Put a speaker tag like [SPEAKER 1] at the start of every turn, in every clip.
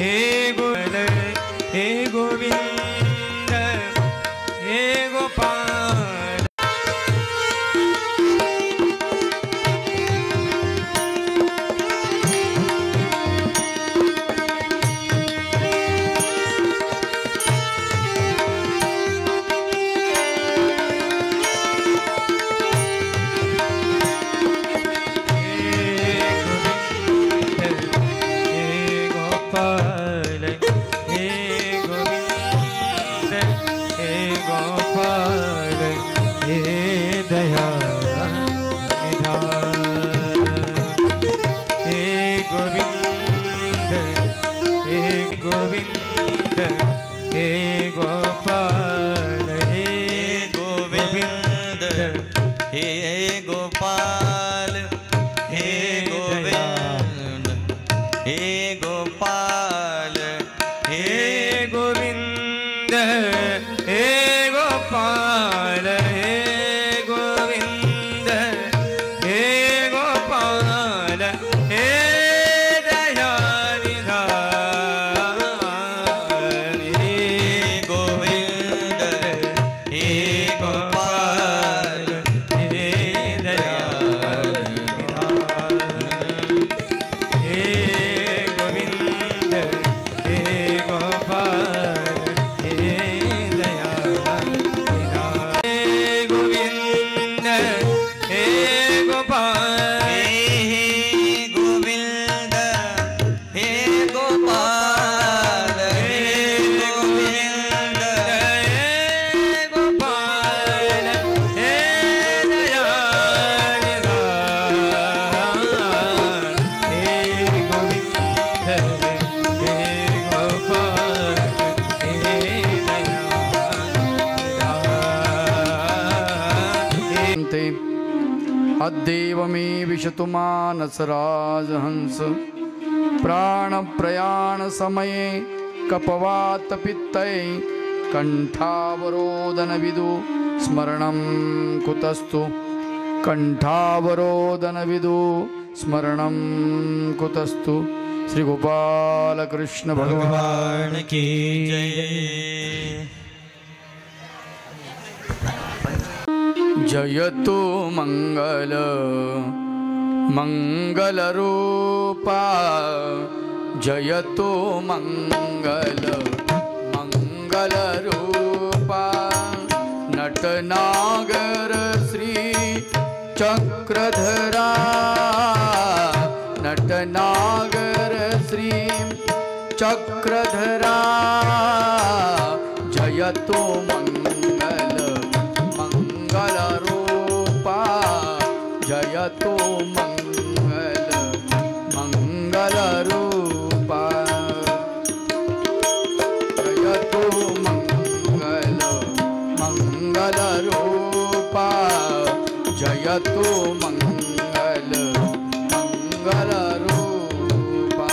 [SPEAKER 1] हे गोविंद हे गोविंद हे गोपाल
[SPEAKER 2] अद्यैव मे विशतु मानसराजहंस प्राणप्रयाण समये कपवातपित्तये कंठावरोदन विदु स्मरणं कुतस्तु कंठावरोदन विदु स्मरणं कुतस्तु। श्री गोपाल कृष्ण भगवान की जय। जयतु मंगल मंगल रूपा जयतु मंगल मंगल रूपा नटनागर श्री चक्रधरा नटनागर श्री चक्रधरा जयतु मंगल मंगल रूपा जयतु मंगल मंगल रूपा जयतु मंगल मंगल रूपा जयतु मंगल मंगल रूपा।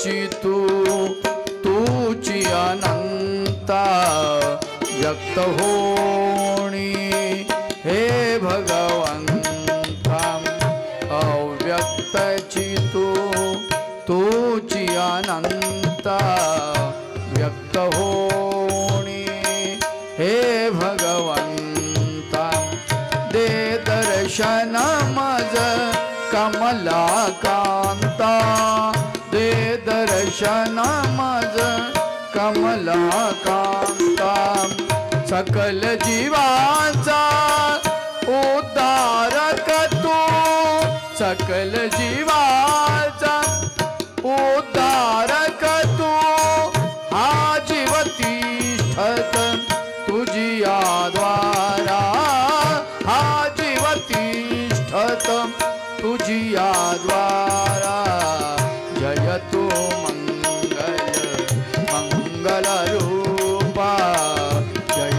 [SPEAKER 2] चितु तुझी अनंता व्यक्त होणी हे भगवंता अव्यक्त चितु तुझी अनंता व्यक्त होणी हे भगवंता दे दर्शन मज कमलाकांता दे दर्शन मज कमलाकांता सकल जीवांचा उद्धारक तू सकल जीवांचा उद्धारक तू हा जीव तिष्ठत तुझिया द्वारा हा जीव तिष्ठत तुझिया द्वारा जयतु मंगल मंगल रूपा जय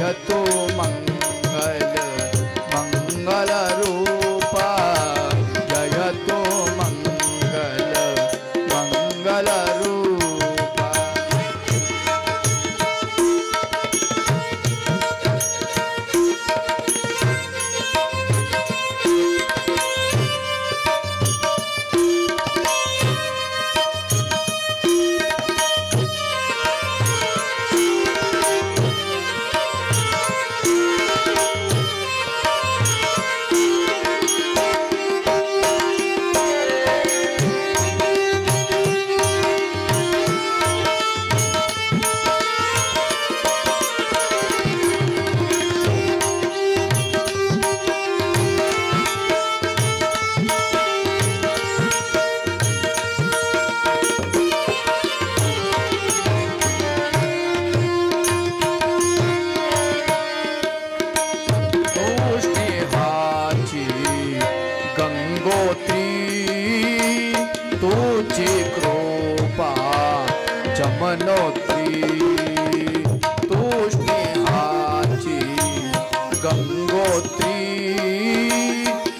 [SPEAKER 2] गंगोत्री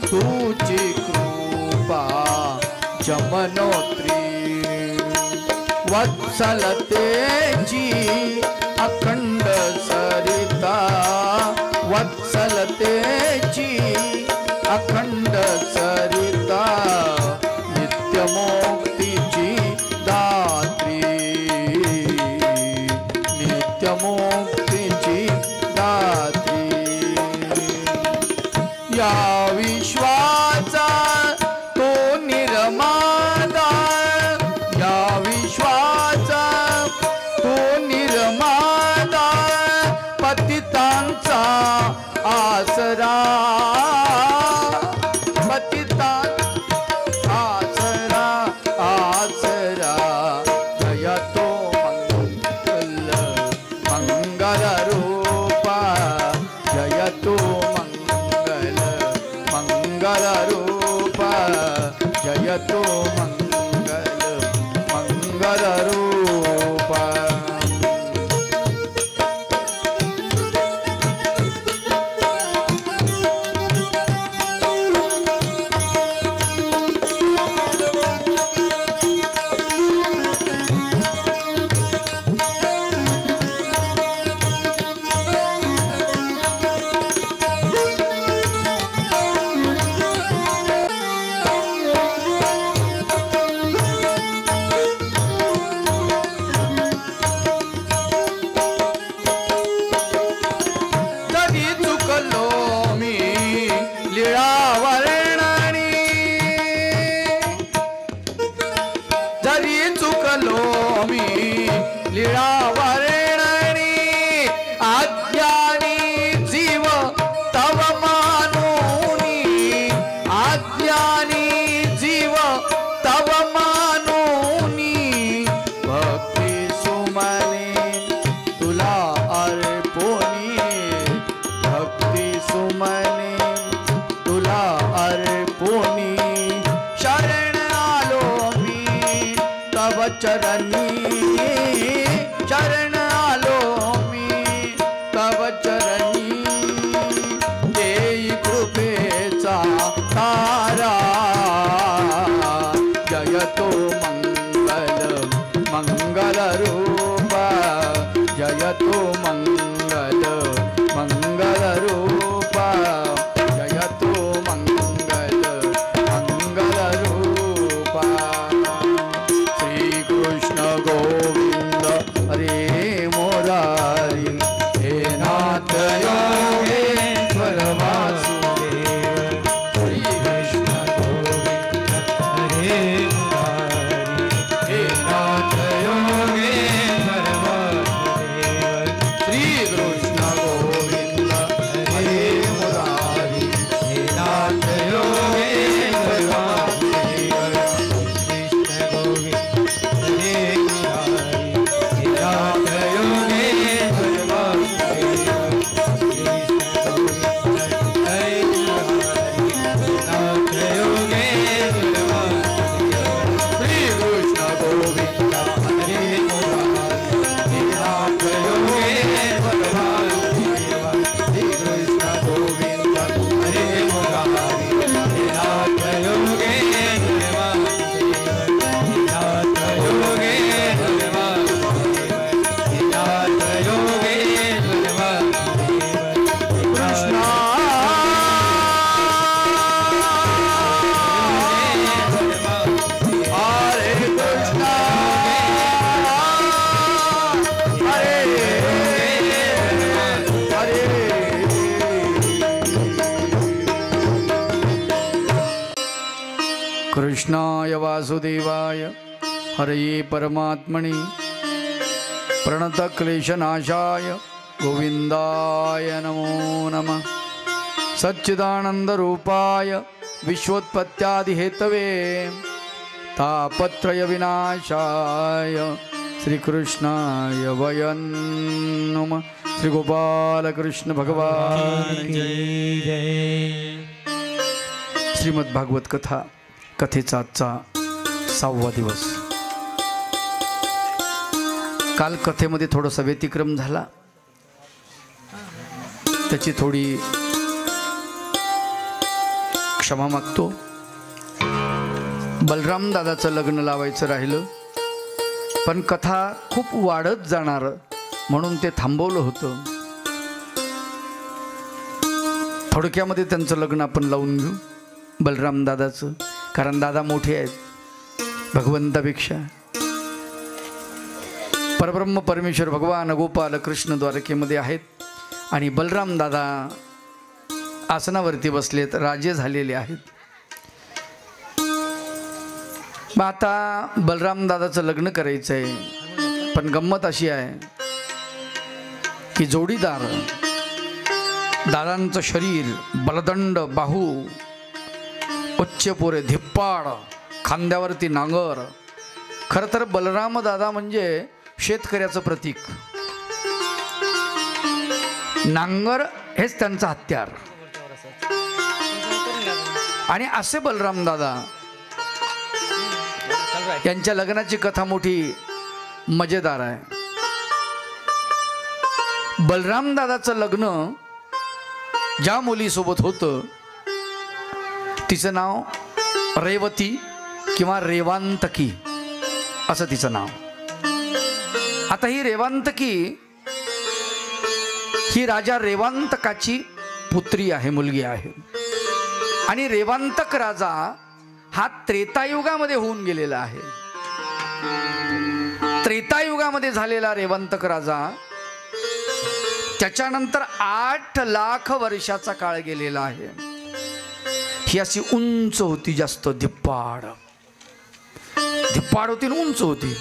[SPEAKER 2] तुझी कृपा जमनोत्री वत्सलतेची अखंड सरिता वत्सलतेची अखंड सरिता नित्यमुक्तीची दात्री नित्यमुक्तीची दात्री या विश्वाचा तो निर्माता या विश्वाचा तो निर्माता पतितांचा आसरा पतिता आसरा आसरा जयतो मंगल मंगल रूपा जयतो मंगल मंगल रूपा जयतो मंगल मंगल रूपा चरणी शरण आलो मी तव चरणी देई कृपेचा तारा जयतो मंगल मंगल रूपा जयतो मंगल मंगल रूपा जयतो मंगल मंगल रूपा कृष्ण गोविंद हरे मुरारी हे नाथ योगेश्वर वासुदेव श्री कृष्ण गोविंद हरे मुरारी हे नाथ योगेश्वर वासुदेव श्री कृष्ण गोविंद हरे मुरारी हे नाथ योगेश्वर वासुदेव कृष्ण गोविंद कृष्णाय वासुदेवाय हरये परमात्मने प्रणतक्लेशनाशाय गोविंदाय नमो नमः सच्चिदानन्दरूपाय विश्वोत्पत्त्यादिहेतवे तापत्रय विनाशाय श्रीकृष्णाय वयं नमः। श्री गोपाल कृष्ण भगवान जय जय। श्रीमद् भागवत कथा कथेचा आजचा 6वा दिवस। काल कथेमध्ये थोडासा व्यतिक्रम झाला, त्याची थोडी क्षमा मागतो. बलराम दादाचं लग्न लावायचं राहिलं, पण कथा खूप वाढत जाणार म्हणून ते थांबवलं होतं. थोडक्यामध्ये त्यांचं लग्न आपण लावून घेऊ बलराम दादाचं, कारण दादा मोठे आहेत भगवंतापेक्षा. परब्रह्म परमेश्वर भगवान गोपाल कृष्ण द्वारकेमध्ये आहेत आणि बलराम दादा आसनावरती बसलेत, राजे झालेले आहेत. मग आता बलराम दादाचं लग्न करायचं आहे, पण गंमत अशी आहे की जोडीदार दादांचं शरीर बलदंड, बाहू, उच्च पोरे, धिप्पाड, खांद्यावरती नांगर. खरं तर बलराम दादा म्हणजे शेतकऱ्याचं प्रतीक. नांगर हेच त्यांचं हत्यार. आणि असे बलराम दादा यांच्या लग्नाची कथा मोठी मजेदार आहे. बलराम दादाचं लग्न ज्या मुलीसोबत होतं तिचं नाव रेवती किंवा रेवांतकी असं तिचं नाव. आता ही रेवांतकी ही राजा रेवांतकाची पुत्री आहे, मुलगी आहे. आणि रेवांतक राजा हा त्रेतायुगामध्ये होऊन गेलेला आहे. त्रेतायुगामध्ये झालेला रेवांतक राजा, त्याच्यानंतर 8 लाख वर्षाचा काळ गेलेला आहे. ही अशी उंच होती, जास्त धिप्पाड होती, उंच होती.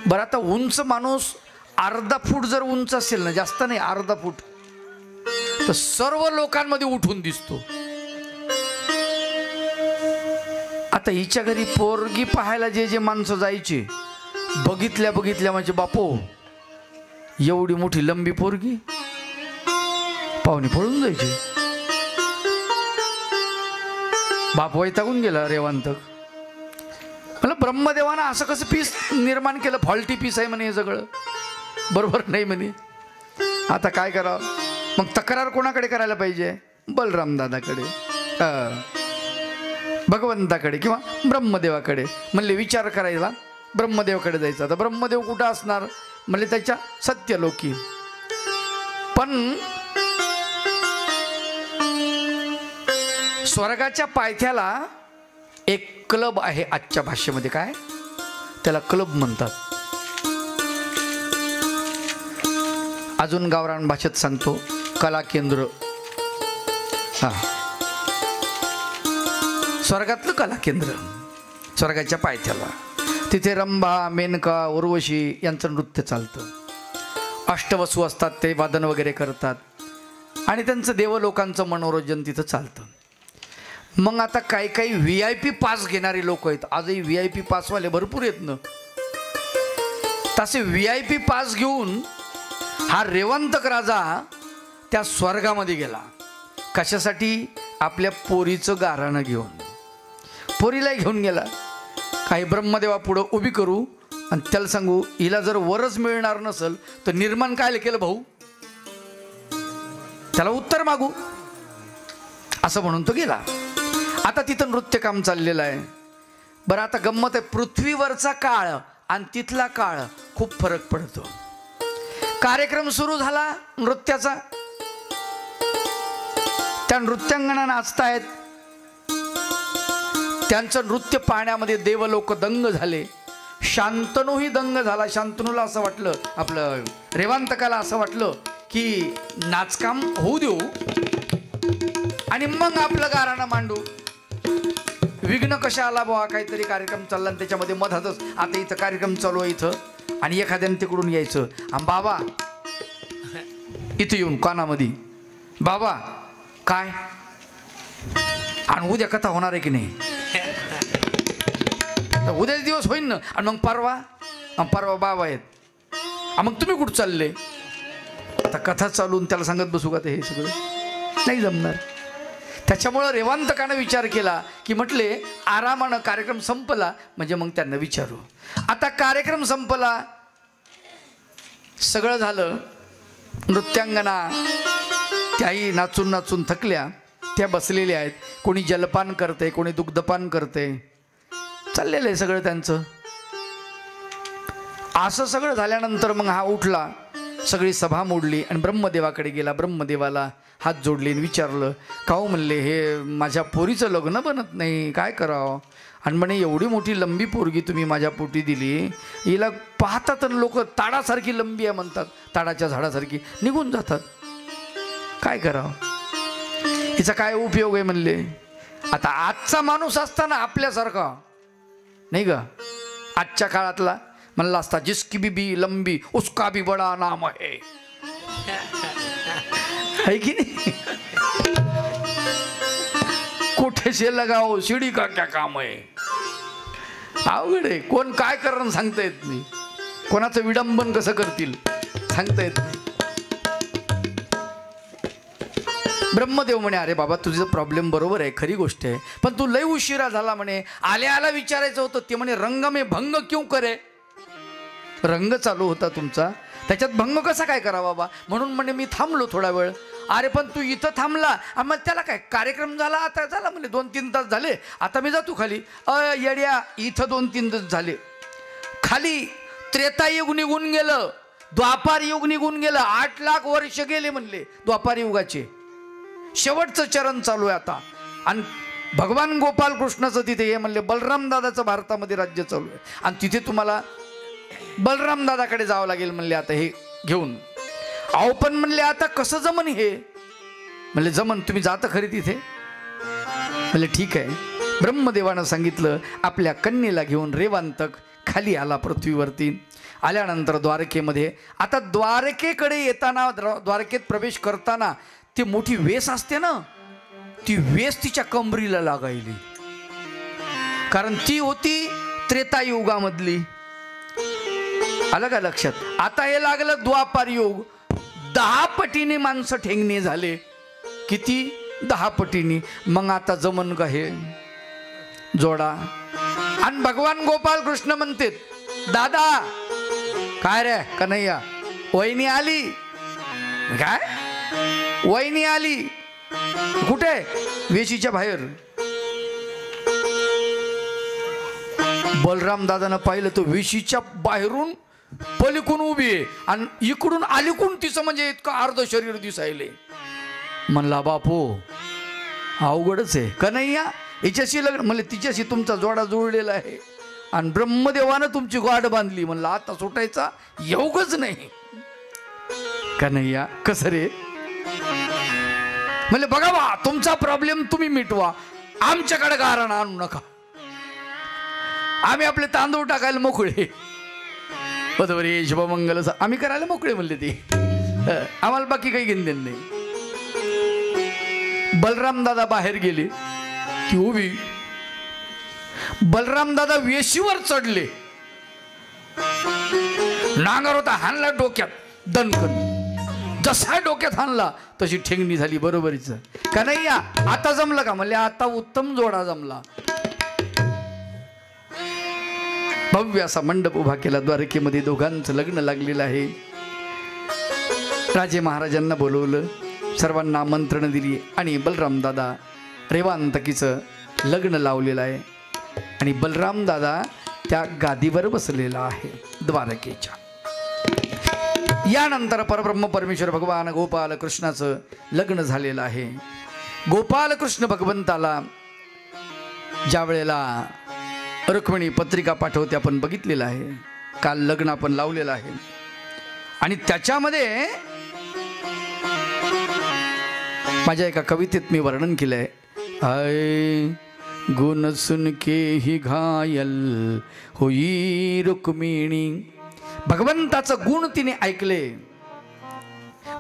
[SPEAKER 2] बरं, आता उंच माणूस अर्धा फूट जर उंच असेल ना, जास्त नाही, अर्धा फूट, तर सर्व लोकांमध्ये उठून दिसतो. आता हिच्या घरी पोरगी पाहायला जे माणसं जायचे, बघितल्या म्हणजे बापो एवढी मोठी लंबी पोरगी, पाहुणे पळून जायचे. बाप वैतागून गेला रेवांतक. मला ब्रह्मदेवानं असं कसं पीस निर्माण केलं, फॉल्टी पीस आहे म्हणे, हे सगळं बरोबर नाही म्हणे. आता काय करावं? मग तक्रार कोणाकडे करायला पाहिजे? बलराम दादाकडे, भगवंताकडे किंवा ब्रह्मदेवाकडे. म्हणले विचार करायला ब्रह्मदेवाकडे जायचं. आता ब्रह्मदेव कुठं असणार? म्हणले त्याच्या सत्यलोकी. पण स्वर्गाच्या पायथ्याला एक क्लब आहे. आजच्या भाषेमध्ये काय त्याला क्लब म्हणतात. अजून गावरान भाषेत सांगतो, कला केंद्र. हा, स्वर्गातलं कला केंद्र, स्वर्गाच्या पायथ्याला. तिथे रंभा, मेनका, उर्वशी यांचं नृत्य चालतं. अष्टवसू असतात, ते वादन वगैरे करतात आणि त्यांचं देवलोकांचं मनोरंजन तिथं चालतं. मग आता काही VIP पास घेणारे लोक आहेत. आजही VIP पासवाले भरपूर आहेत ना. तसे VIP पास घेऊन हा रेवंतक राजा त्या स्वर्गामध्ये गेला. कशासाठी? आपल्या पोरीचं गाराणं घेऊन. पोरीला घेऊन गेला. काही ब्रह्मदेवा पुढं उभी करू आणि त्याला सांगू, हिला जर वरच मिळणार नसेल तर निर्माण काय केलं भाऊ, त्याला उत्तर मागू, असं म्हणून तो गेला. आता तिथं नृत्य काम चाललेलं आहे. बरं, आता गंमत आहे, पृथ्वीवरचा काळ आणि तिथला काळ खूप फरक पडतो. कार्यक्रम सुरू झाला नृत्याचा. त्या नृत्यांगना नाचतायत. त्यांचं नृत्य पाहण्यामध्ये देवलोक दंग झाले. शांतनूही दंग झाला. शांतनूला असं वाटलं, आपलं रेवांतकाला असं वाटलं की नाचकाम होऊ देऊ आणि मग आपलं गाराणं मांडू. विघ्न कशा आला बुवा, काहीतरी कार्यक्रम चालला आणि त्याच्यामध्ये मधातच आता इथं कार्यक्रम चालू आहे इथं, आणि एखाद्याने तिकडून यायचं, आणि बाबा इथं येऊन कानामध्ये, बाबा काय, आणि उद्या कथा होणार आहे की नाही, उद्या दिवस होईल ना, आणि मग परवा बाबा आहेत, मग तुम्ही कुठं चालले? आता कथा चालून त्याला सांगत बसू का? ते हे सगळं नाही जमणार. त्याच्यामुळं रेवांतकानं विचार केला की म्हटले आरामानं कार्यक्रम संपला म्हणजे मग त्यांना विचारू. आता कार्यक्रम संपला, सगळं झालं, नृत्यांगना त्याही नाचून नाचून थकल्या, त्या बसलेल्या आहेत. कोणी जलपान करते, कोणी दुग्धपान करते, चाललेलं आहे सगळं त्यांचं. असं सगळं झाल्यानंतर मग हा उठला, सगळी सभा मोडली आणि ब्रह्मदेवाकडे गेला. ब्रह्मदेवाला हात जोडले आणि विचारलं, काहो म्हणले, हे माझ्या पोरीचं लग्न बनत नाही, काय करावं? आणि म्हणे, एवढी मोठी लंबी पोरगी तुम्ही माझ्या पोटी दिली, हिला पाहतात लोक ताडासारखी लंबी आहे म्हणतात, ताडाच्या झाडासारखी, निघून जातात, काय करावं? हिचा काय उपयोग आहे म्हणले. आता आजचा माणूस असताना आपल्यासारखा नाही का, आजच्या काळातला म्हणला असता, जिसकी बीबी लंबी उसका भी बडा नाम है की नाही? कोठे से लगाओ शिडी का क्या काम आहे. अवघड आहे. कोण काय करणं सांगता येत नाही, कोणाचं विडंबन कसं करतील सांगता येत नाही. ब्रह्मदेव म्हणे, अरे बाबा तुझं प्रॉब्लेम बरोबर आहे, खरी गोष्ट आहे, पण तू लय उशिरा झाला म्हणे. आल्या विचारायचं होतं. ते म्हणे, रंग में भंग क्यों करे? रंग चालू होता तुमचा, त्याच्यात भंग कसा काय करा बाबा? म्हणून म्हणे मी थांबलो थोडा वेळ. अरे पण तू इथं थांबला, मग त्याला काय, कार्यक्रम झाला आता झाला म्हणजे 2-3 तास झाले, आता मी जातो खाली. येड्या, इथं 2-3 तास झाले. खाली त्रेतायुग निघून गेलं, द्वापार युग निघून गेलं, 8 लाख वर्ष गेले म्हणले द्वापार युगाचे. शेवटचं चरण चालू आहे आता. आणि भगवान गोपाल कृष्णाचं तिथे हे म्हणले, बलराम दादाचं भारतामध्ये राज्य चालू आहे आणि तिथे तुम्हाला बलराम दादाकडे जावं लागेल म्हणले आता हे घेऊन. अहो पण म्हणले आता कसं जमन हे? म्हणले जमन, तुम्ही जाता खरी तिथे? म्हणले ठीक आहे. ब्रह्मदेवानं सांगितलं, आपल्या कन्येला घेऊन रेवांतक खाली आला पृथ्वीवरती. आल्यानंतर द्वारकेमध्ये, आता द्वारकेकडे येताना, द्वारकेत प्रवेश करताना ती मोठी वेस असते ना, ती वेस तिच्या कमरीला लागायली, कारण ती होती त्रेतायुगामधली. आलं का लक्षात? आता हे लागलं द्वापार युग. 10 पटीने माणसं ठेंगणे झाले. किती? 10 पटीने. मग आता जमन का हे जोडा? आणि भगवान गोपाल कृष्ण म्हणते, दादा काय रे कन्हैया, वहिनी आली. काय वहिनी आली? कुठे? वेशीच्या बाहेर. बलराम दादानं पाहिलं तर वेशीच्या बाहेरून पलीकडून उभी आहे आणि इकडून अलीकडून तिचं म्हणजे इतकं अर्ध शरीर दिसायले. म्हणला बापू अवघडच आहे. कन्हैया हिच्याशी लग्न, म्हणले तिच्याशी तुमचा जोडा जुळलेला आहे आणि ब्रह्मदेवानं तुमची गाठ बांधली. म्हणलं आता सुटायचा योगच नाही. कन्हैया कसं रे? म्हणले बघा बा, तुमचा प्रॉब्लेम तुम्ही मिटवा, आमच्याकडे गारण आणू नका, आम्ही आपले तांदूळ टाकायला मोकळे. बरोबर आहे, शुभमंगल आम्ही करायला मोकळे म्हणले ते, आम्हाला बाकी काही घेणं देणं नाही. बलराम दादा बाहेर गेले, ती उभी. बलराम दादा वेशीवर चढले, नांगर होता, हाणला डोक्यात दणकन. जसा डोक्यात हाणला तशी ठेंगणी झाली बरोबरीच. कन्हैया आता जमलं का? म्हणले आता उत्तम जोडा जमला. भव्य असा मंडप उभा केला द्वारकेमध्ये. दोघांचं लग्न लागलेलं आहे. राजे महाराजांना बोलवलं, सर्वांना आमंत्रण दिली आणि बलराम दादा रेवांतकीचं लग्न लावलेलं आहे आणि बलराम दादा त्या गादीवर बसलेला आहे द्वारकेच्या. यानंतर परब्रह्म परमेश्वर भगवान गोपाल कृष्णाचं लग्न झालेलं आहे. गोपाल कृष्ण भगवंताला ज्या वेळेला रुक्मिणी पत्रिका पाठवते आपण बघितलेलं आहे. काल लग्न आपण लावलेलं आहे आणि त्याच्यामध्ये माझ्या एका कवितेत मी वर्णन केलंय. आय गुण सुन के ही घायल होई रुक्मिणी. भगवंताचं गुण तिने ऐकले,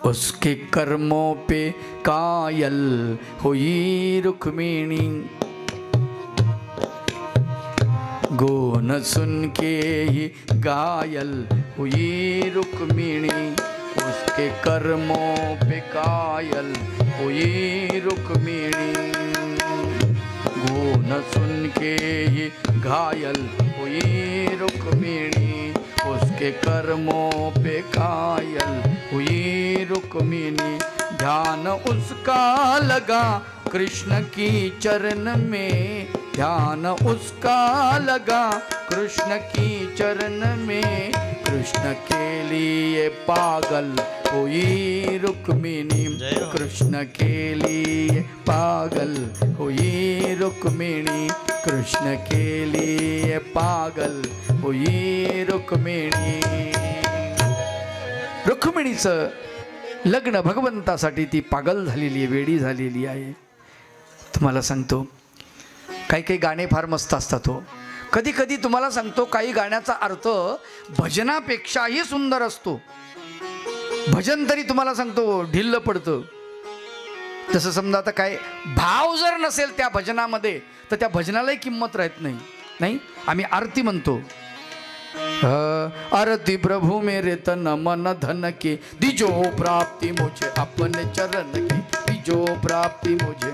[SPEAKER 2] उसके कर्मों पे कायल होई रुक्मिणी. गुण सुन के ही घायल हुई रुक्मिणी, उसके कर्मों पे कायल हुई रुक्मिणी. गुण सुन के ही घायल हुई रुक्मिणी, उसके कर्मों पे कायल हुई रुक्मिणी. ध्यान उसका लगा कृष्ण की चरण में, ध्यान उसका लगा कृष्ण की चरण में। कृष्ण के लिए पागल हुई रुक्मिणी, कृष्ण के लिए पागल हुई रुक्मिणी, कृष्ण के लिए पागल हुई रुक्मिणी। रुक्मिणीचं लग्न भगवंतासाठी ती पागल झालेली आहे, वेडी झालेली आहे। तुम्हाला सांगतो काही काही गाणे फार मस्त असतात हो। कधी कधी तुम्हाला सांगतो काही गाण्याचा अर्थ भजनापेक्षाही सुंदर असतो। भजन तरी तुम्हाला सांगतो ढिल्ल पडतं। जसं समजा आता काय भाव जर नसेल त्या भजनामध्ये तर त्या भजनालाही किंमत राहत नाही। नाही आम्ही आरती म्हणतो, आरती प्रभु मेरे तन मन धन की, दीजो प्राप्ति मुझे अपने चरण की, दीजो प्राप्ति मुझे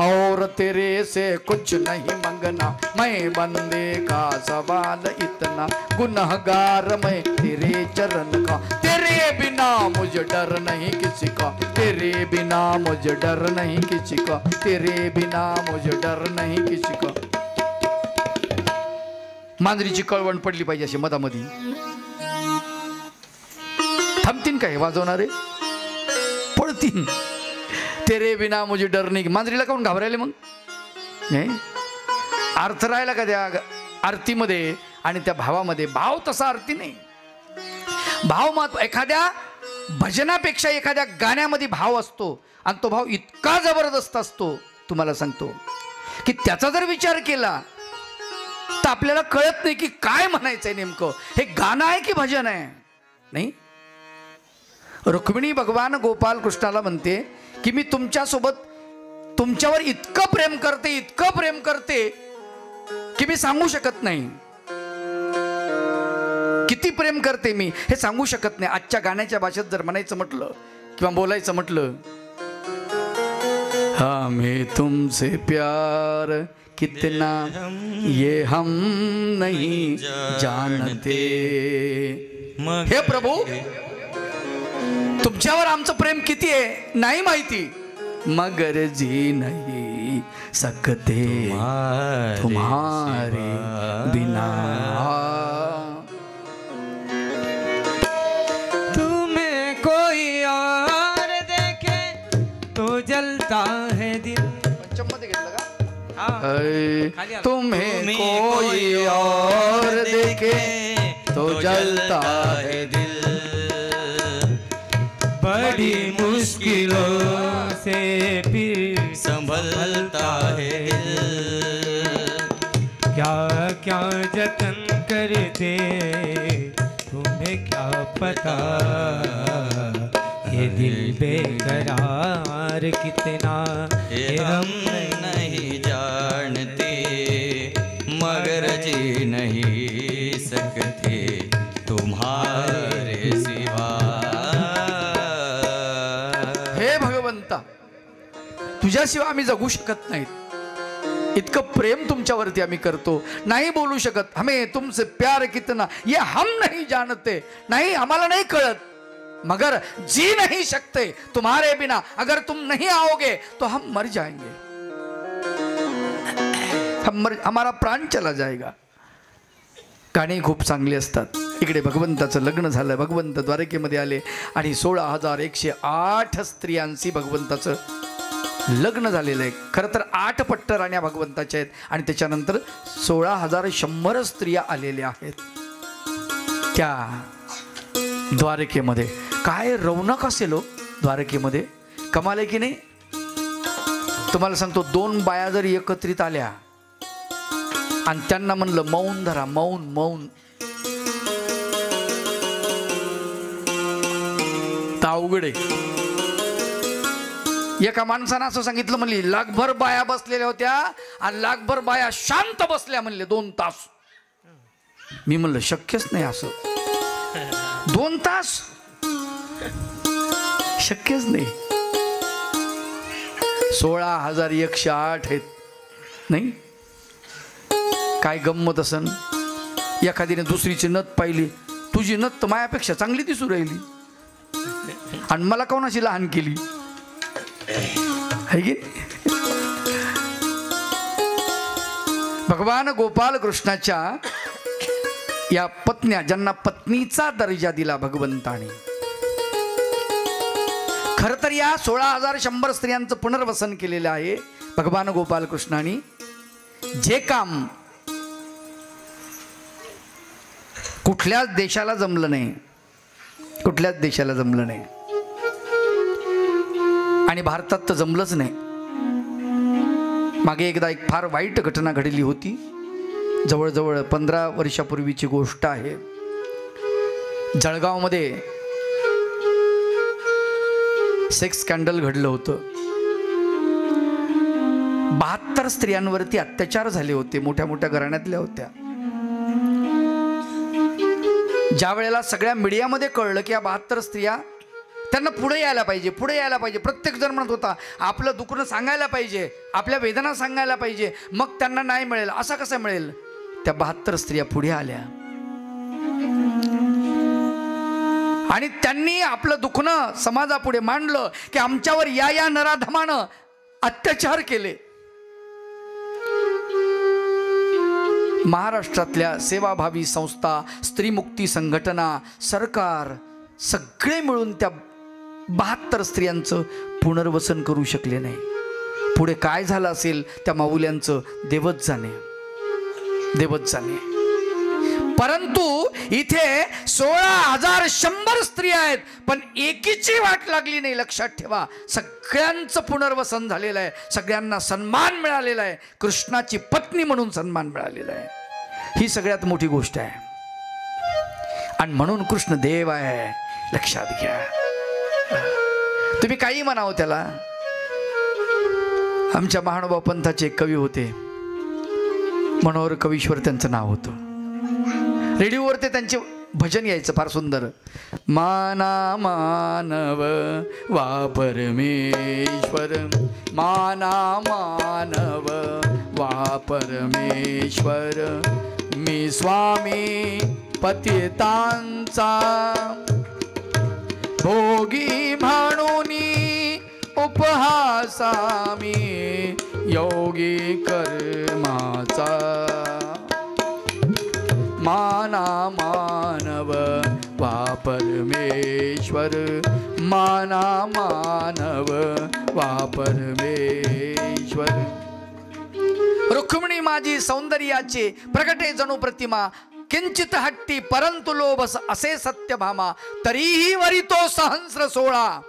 [SPEAKER 2] और तेरे से कुछ नहीं मंगना, मैं बंदे का सवाल इतना, गुनहगार मैं तेरे चरण का, तेरे बिना मुझे डर नहीं किसी का, तेरे बिना मुझे डर नहीं किसी का, तेरे बिना मुझे डर नहीं किसी का। मांजरीची कळवण पडली पाहिजे अशी मधामध्ये, थांबतीन काय वाजवणारे, पडतीन। तेरे बिना मुझे डर नाही, मांजरीला काऊन घाबरायले मग? नाही अर्थ राहिला का त्या आरतीमध्ये आणि त्या भावामध्ये? भाव तसा आरती नाही, भाव महत्व। एखाद्या भजनापेक्षा एखाद्या गाण्यामध्ये भाव असतो आणि तो भाव इतका जबरदस्त असतो तुम्हाला सांगतो की त्याचा जर विचार केला तर आपल्याला कळत नाही की काय म्हणायचंय नेमकं, हे गाणं आहे की भजन आहे। नाही रुक्मिणी भगवान गोपाल कृष्णाला म्हणते की मी तुमच्यासोबत तुमच्यावर इतकं प्रेम करते, इतकं प्रेम करते की मी सांगू शकत नाही। किती प्रेम करते मी हे सांगू शकत नाही। आजच्या गाण्याच्या भाषेत जर म्हणायचं म्हटलं किंवा बोलायचं म्हटलं, हमें तुमसे प्यार कितना ये हम नहीं जानते। हे प्रभू तुमच्यावर आमचं प्रेम किती आहे नाही माहिती, मगर जी नहीं सकते तुम्हारे बिना।
[SPEAKER 1] तुम्हें कोई और देखे तो जलता है दिल।
[SPEAKER 2] पंचममध्ये घेतलं का? तुम्हें कोई और देखे तो जलता है दिल,
[SPEAKER 1] बड़ी मुश्किलों से फिर संभलता है दिल। क्या क्या जतन करते तुम्हें क्या पता, ये दिल बेकरार कितना ये हम नहीं जानते, मगर जी नहीं सकते तुम्हारे सिवा।
[SPEAKER 2] तुझ्याशिवाय आम्ही जगू शकत नाहीत, इतकं प्रेम तुमच्यावरती आम्ही करतो, नाही बोलू शकत। हमें तुमसे प्यार कितना ये हम नहीं जानते, नहीं आम्हाला नाही कळत, मगर जी नहीं सकते तुम्हारे बिना, अगर तुम नहीं आओगे तो हम मर जाएंगे, हमारा प्राण चला जाएगा। गाणी खूप चांगली असतात। इकडे भगवंताचं लग्न झालं, भगवंत द्वारकेमध्ये आले आणि 16,108 स्त्रियांशी भगवंताचं लग्न झालेलं आहे। खरं तर 8 पट्टराण्या भगवंताच्या आहेत आणि त्याच्यानंतर 16,100 स्त्रिया आलेल्या आहेत त्या द्वारकेमध्ये। काय रौनक असेल द्वारकेमध्ये, कमाल आहे की नाही? तुम्हाला सांगतो 2 बाया जर एकत्रित आल्या आणि त्यांना म्हणलं मौन धरा, मौन मौन, तर अवघड आहे। एका माणसानं असं सांगितलं, म्हणली लाखभर बाया बसलेल्या होत्या आणि लाखभर बाया शांत बसल्या म्हणले 2 तास। मी म्हणलं शक्यच नाही असं, 2 तास शक्यच नाही। 16,108 आहेत नाही। काय गंमत असन, एखादीने दुसरीची नथ पाहिली, तुझी नथ तर मायापेक्षा चांगली दिसू राहिली, आणि मला कोणाशी लहान केली आहे की नाही? भगवान गोपाल कृष्णाच्या या पत्न्या, ज्यांना पत्नीचा दर्जा दिला भगवंताने, खर तर या 16,100 स्त्रियांचं पुनर्वसन केलेलं आहे भगवान गोपाल कृष्णाने. जे काम कुठल्याच देशाला जमलं नाही, कुठल्याच देशाला जमलं नाही, आणि भारतात तर जमलंच नाही. मागे एकदा एक फार वाईट घटना घडली होती, जवळजवळ 15 वर्षापूर्वीची गोष्ट आहे. जळगावमध्ये सेक्स स्कॅन्डल घडलं होतं. 72 स्त्रियांवरती अत्याचार झाले होते, मोठ्या मोठ्या घराण्यातल्या होत्या. ज्या वेळेला सगळ्या मीडियामध्ये कळलं की या 72 स्त्रिया, त्यांना पुढे यायला पाहिजे, पुढे यायला पाहिजे, प्रत्येक जण म्हणत होता आपलं दुखणं सांगायला पाहिजे, आपल्या वेदना सांगायला पाहिजे, मग त्यांना नाही मिळेल. असं कसं मिळेल? त्या 72 स्त्रिया पुढे आल्या आणि त्यांनी आपलं दुखणं समाजापुढे मांडलं की आमच्यावर या नराधमानं अत्याचार केले. महाराष्ट्रातल्या सेवाभावी संस्था, स्त्रीमुक्ती संघटना, सरकार सगळे मिळून त्या 72 स्त्रियांचं पुनर्वसन करू शकले नाही. पुढे काय झालं असेल त्या माऊल्यांचं देवच जाणे, देवच जाणे. परंतु इथे 16,100 स्त्रिया आहेत, पण एकीची वाट लागली नाही. लक्षात ठेवा, सगळ्यांचं पुनर्वसन झालेलं आहे, सगळ्यांना सन्मान मिळालेला आहे, कृष्णाची पत्नी म्हणून सन्मान मिळालेला आहे. ही सगळ्यात मोठी गोष्ट आहे. आणि म्हणून कृष्ण देव आहे, लक्षात घ्या. तुम्ही काही म्हणावं त्याला. आमच्या महानुभाव पंथाचे एक कवी होते, मनोहर कवीश्वर त्यांचं नाव होतं. रेडिओवर ते त्यांचे भजन यायचं फार सुंदर. माना मानव वा परमेश्वर, माना मानव वा परमेश्वर, मी स्वामी पतितांचा भोगी म्हणून उपहासा मी योगी कर्माचा. माना मानव वा परमेश्वर, माना मानव वा परमेश्वर. रुक्मिणी माझी सौंदर्याचे प्रगटे जणू प्रतिमा, किंचित हट्टी परंतु लोभस असे सत्यभामा, तरीही वरितो सहस्र 16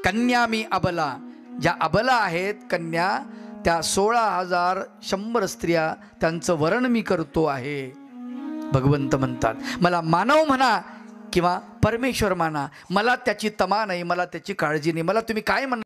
[SPEAKER 2] कन्या मी अबला. ज्या अबला आहेत कन्या, त्या 16,100 स्त्रिया, त्यांचं वरण मी करतो आहे. भगवंत म्हणतात मला मानव म्हणा किंवा परमेश्वर माना, मला त्याची तमा नाही, मला त्याची काळजी नाही. मला तुम्ही काय म्हणा